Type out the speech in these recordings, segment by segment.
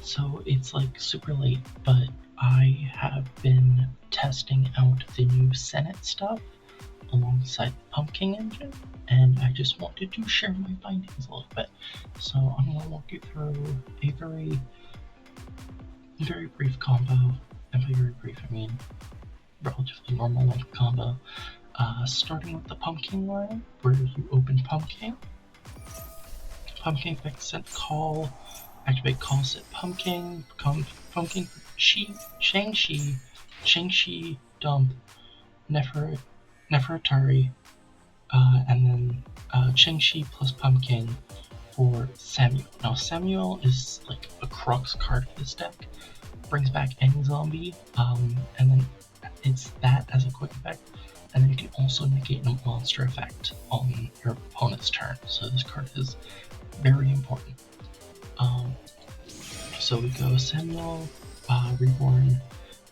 So it's like super late, but I have been testing out the new Sennet stuff alongside the Pumpkin engine, and I just wanted to share my findings a little bit. So I'm going to walk you through a very brief combo, and by very brief I mean relatively normal length combo. Starting with the Pumpkin line, where you open Pumpkin effect, set call, activate call, set Pumpkin, become Pumpkin, Shang-Chi, dump, Nefertari, and then Shang-Chi plus Pumpkin for Samuel. Now Samuel is like a crux card for this deck, brings back any zombie, and then it's that as a quick effect, and then you can also negate a monster effect on your opponent's turn, so this card is very important. So we go Samuel, Reborn,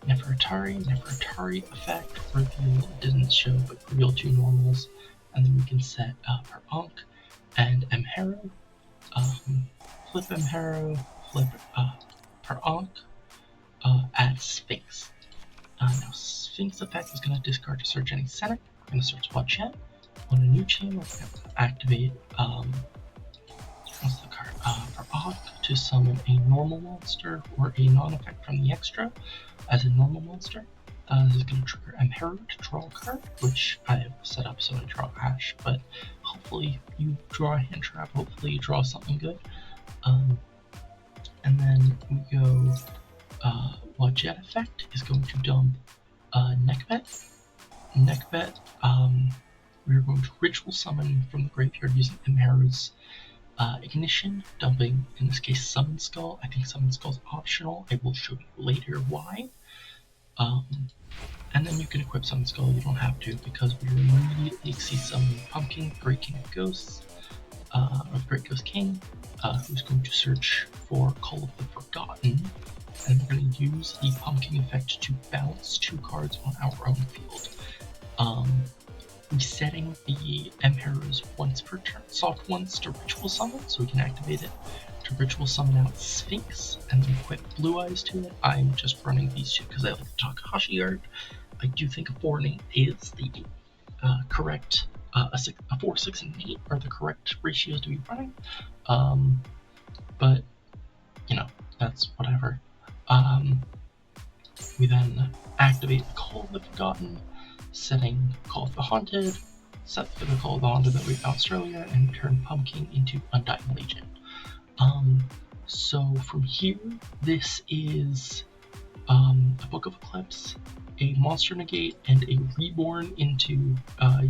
Nefertari effect, reveal, didn't show, but reveal 2 normals, and then we can set Perpunk and Mharu, flip Mharu, flip Perpunk, add Sphinx. Now Sphinx effect is going to discard to search any center. We're going to search one chain. On a new chain, we're going to activate what's the card? Perpunk to summon a normal monster or a non-effect from the extra as a normal monster. This is going to trigger Mharu to draw a card, which I have set up so I draw Ash, but hopefully you draw a hand trap, hopefully you draw something good. And then we go Jet effect is going to dump Neckbet. We're going to ritual summon from the graveyard using Mharu's Ignition, dumping, in this case, Summon Skull. I think Summon Skull is optional. I will show you later why. And then you can equip Summon Skull. You don't have to, because we immediately see Summon Pumpkin, Great King of Ghosts, or Great Ghost King, who's going to search for Call of the Forgotten, and we're going to use the Pumpkin effect to bounce 2 cards on our own field. Resetting the Mharu's once per turn, soft once to ritual summon, so we can activate it to ritual summon out Sphinx and then equip Blue Eyes to it. I'm just running these 2 because I like the Takahashi art. I do think a 4 and 8 is the correct, a 4, 6, and 8 are the correct ratios to be running. But, you know, that's whatever. We then activate the Call of the Forgotten, setting Call of the Haunted, set for the Call of the Haunted that we bounced earlier, and turn Pumpkin into Undying Legion. So from here, this is a Book of Eclipse, a Monster Negate, and a Reborn into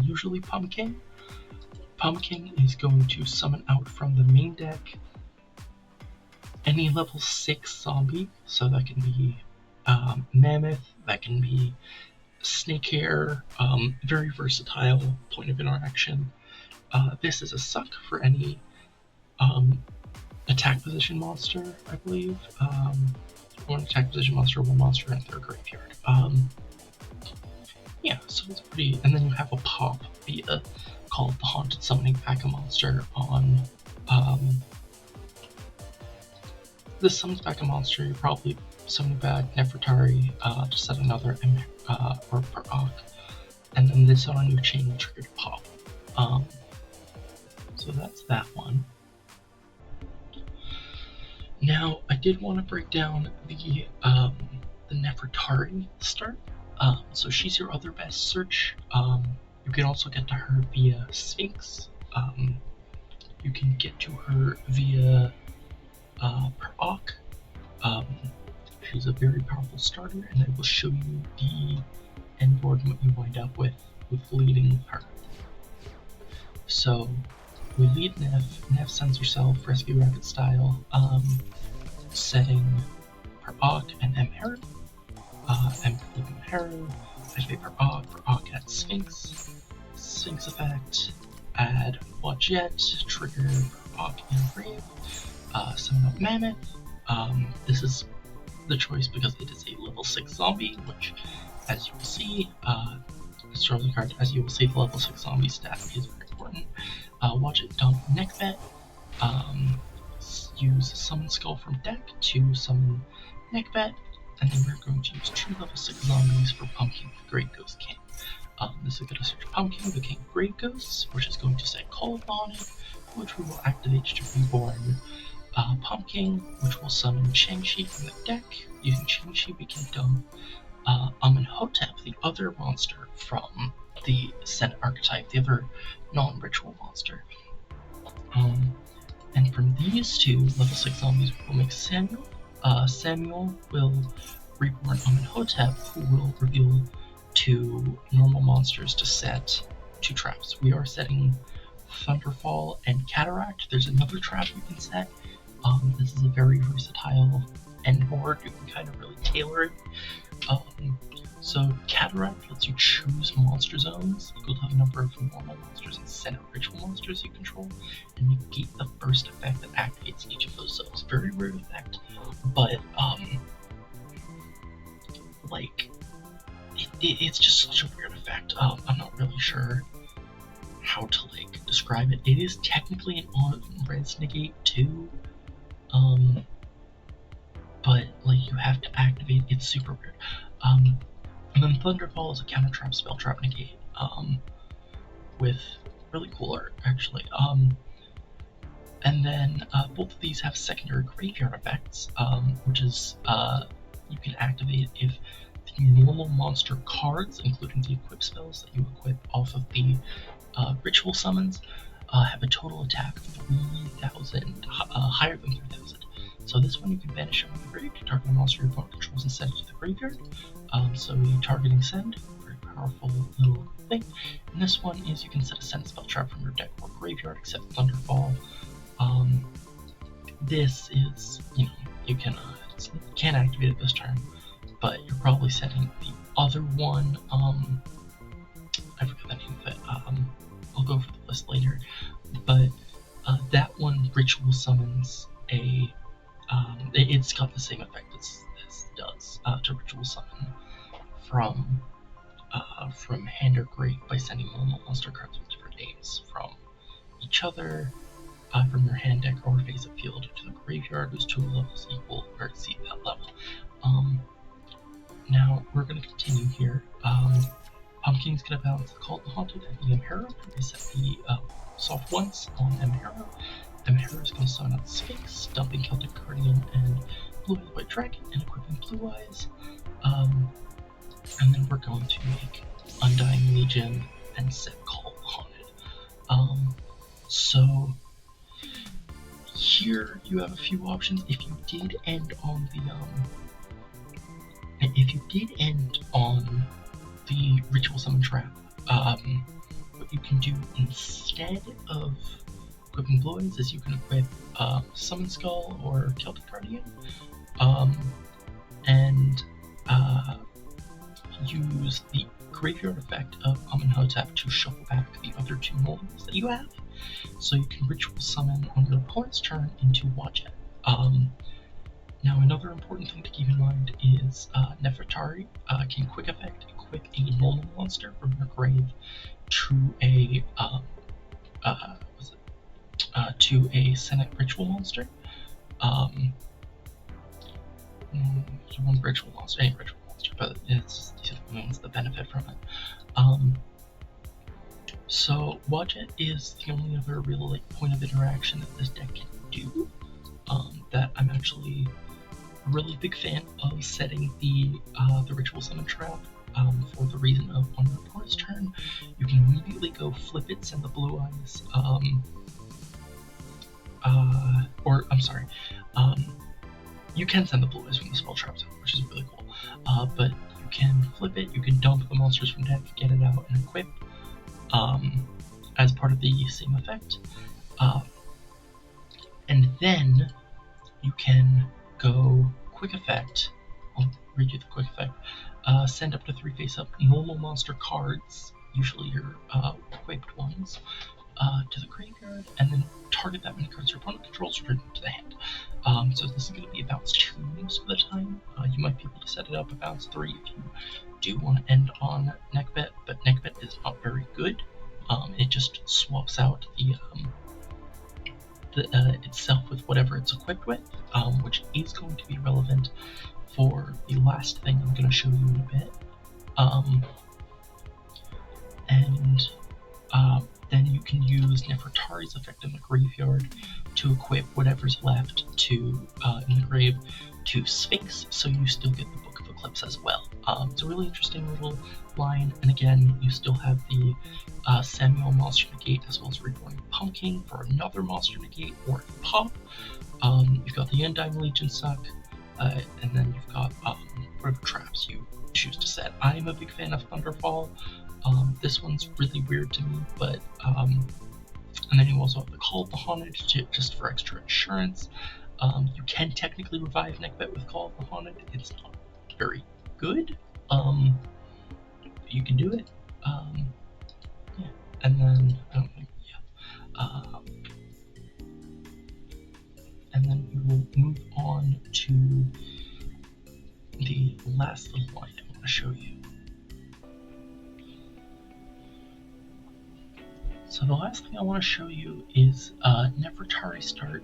usually Pumpkin. Pumpkin is going to summon out from the main deck any level 6 zombie, so that can be Mammoth, that can be Snakehair, very versatile point of interaction. This is a suck for any attack position monster, I believe. 1 attack position monster, 1 monster in their graveyard. Yeah, so it's pretty. And then you have a pop via Call of the Haunted, summoning back a monster on. This summons back a monster. You're probably summoning back Nefertari to set another or Perpunk, and then this on a new chain will trigger to pop. So that's that one. Now I did want to break down the Nefertari start. So she's your other best search. You can also get to her via Sphinx. You can get to her via Perpunk. She's a very powerful starter, and I will show you the end board and what you wind up with leading with her. So we lead Nev sends herself Rescue Rabbit style, setting Perpunk and Mharu, Mharu, activate Perpunk at Sphinx effect, add Jet, trigger Perpunk and Brave, summon up Mammoth. This is the choice because it is a level 6 zombie, which, as you will see, as you will see, the level 6 zombie stat is very important. Watch it dump Neckbet. use Summon Skull from deck to summon Neckbet, and then we're going to use 2 level 6 zombies for Pumpkin the Great Ghost King. This is going to search Pumpkin, the King of Great Ghosts, which is going to set Call on it, which we will activate to reborn Pumpkin, which will summon Changshi from the deck. Using Changshi, we can dump Amenhotep, the other monster from the Sennet archetype, the other non-ritual monster. And from these 2 level 6 zombies, we'll make Samuel. Samuel will reborn Amenhotep, who will reveal 2 normal monsters to set 2 traps. We are setting Thunderfall and Cataract. There's another trap you can set. This is a very versatile end board. You can kind of really tailor it. So Cataract lets you choose monster zones equal to the number of normal monsters and Sennet ritual monsters you control, and negate the first effect that activates each of those zones. Very weird effect, but it's just such a weird effect. I'm not really sure how to describe it. It is technically an on-res negate too, but you have to activate. It's super weird. And then Thunderfall is a counter trap, spell trap negate, with really cool art actually. And then both of these have secondary graveyard effects, which is you can activate if the normal monster cards, including the equip spells that you equip off of the ritual summons, have a total attack of 3,000, higher than 3,000. So this one you can banish from the grave to target a monster your opponent controls and send it to the graveyard. So a targeting send, very powerful little thing. And this one is you can set a send spell trap from your deck or graveyard, except Thunderfall. This is, you can't activate it this turn, but you're probably setting the other one. I forget the name of it. I'll go for the list later, but that one ritual summons a. It's got the same effect as this does to ritual summon from hand or grave by sending normal monster cards with different names from each other from your hand deck or face of field to the graveyard, whose 2 levels equal or exceed that level. Now we're going to continue here. Pumpkin's going to balance the Cult and Haunted and the Hero to reset the soft ones on Hero. Hero is going to summon out the Sphinx, dumping Celtic Guardian and Blue Eyes White Dragon, and equipping Blue Eyes. And then we're going to make Undying Legion and set Call Haunted. So here you have a few options. If you did end on the ritual summon trap, what you can do instead of equipping Blue Eyes is you can equip Summon Skull or Celtic Guardian, and use the graveyard effect of Amenhotep to shuffle back the other 2 normals that you have, so you can ritual summon on your opponent's turn into Watch It. Now another important thing to keep in mind is Nefertari can quick effect equip a normal monster from your grave to a Sennet ritual monster. One ritual monster, any ritual monster, but these are the ones that benefit from it. So Watch It is the only other real point of interaction that this deck can do. That I'm actually a really big fan of setting the ritual summon trap. For the reason of on your opponent's turn, you can immediately go flip it, send the Blue Eyes, you can send the Blue Eyes from the spell trap zone, which is really cool. But you can flip it, you can dump the monsters from deck, get it out, and equip as part of the same effect. And then you can go quick effect. I'll read you the quick effect. Send up to 3 face-up normal monster cards, usually your equipped ones, to the graveyard, and then target that many cards your opponent controls return to the hand. So this is going to be a bounce 2 most of the time. You might be able to set it up a bounce 3 if you do want to end on Neckbet, but Neckbet is not very good. It just swaps out itself with whatever it's equipped with, which is going to be relevant for the last thing I'm going to show you in a bit. And then you can use Nefertari's effect in the graveyard to equip whatever's left to in the grave to Sphinx, so you still get the Book of Eclipse as well. It's a really interesting little line, and again, you still have the Samuel Monster Negate as well as Reborn Pumpking for another Monster Negate or Pop. You've got the Undying Legion Suck, and then you've got whatever traps you choose to set. I'm a big fan of Thunderfall. This one's really weird to me, but and then you also have the Call of the Haunted just for extra insurance. You can technically revive Neckbet with Call of the Haunted. It's not very good. You can do it. Yeah, and then and then we will move on to the last little line I want to show you. So the last thing I want to show you is Nefertari start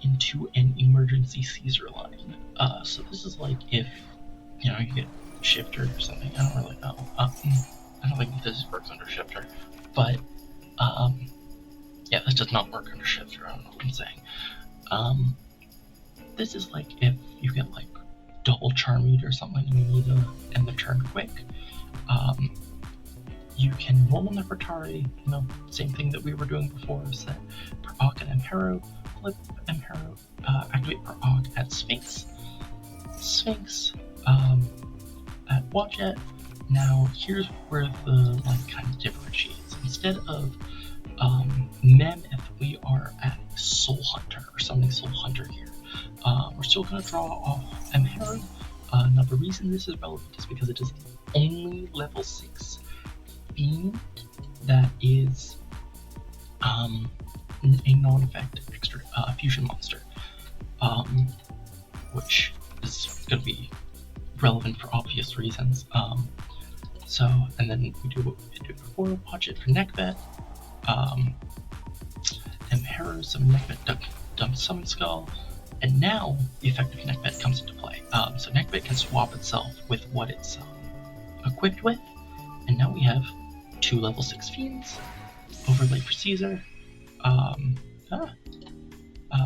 into an emergency Caesar line. So this is like if you get shifter or something. I don't really know. I don't think this works under shifter, but yeah, this does not work under shifter. I don't know what I'm saying. This is like if you get like double charm eat or something and you need to end the turn quick. You can roll Nefertari, same thing that we were doing before, set per Ogg at Amhero, flip Amhero, activate per Ogg at Sphinx, at Wadjet. Now here's where the kind of differentiates. Instead of Mem, if we are at Soul Hunter or something Soul Hunter here, we're still going to draw off Amhero. Now the reason this is relevant is because it is the only level 6 fiend that is a non-effect extra fusion monster, which is going to be relevant for obvious reasons. And then we do what we did before, watch it for Neckbet, Amhero, summon Neckbet, dump Summon Skull, and now the effective Neckbet comes into play. So Neckbet can swap itself with what it's equipped with, and now we have 2 level 6 fiends, overlay for Caesar,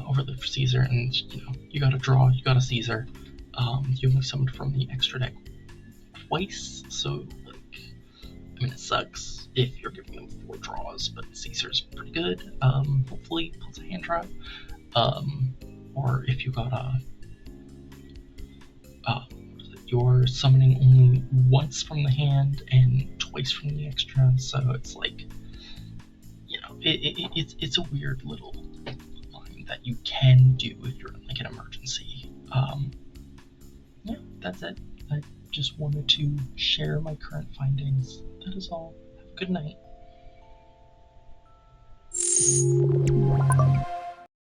overlay for Caesar, and you gotta draw, you got a Caesar. You only summoned from the extra deck twice, so it sucks if you're giving them 4 draws, but Caesar's pretty good. Hopefully pulls a hand trap, or if you got you're summoning only once from the hand and twice from the extra, so it's like, it's a weird little line that you can do if you're in an emergency. Yeah, that's it. I just wanted to share my current findings. That is all. Have a good night.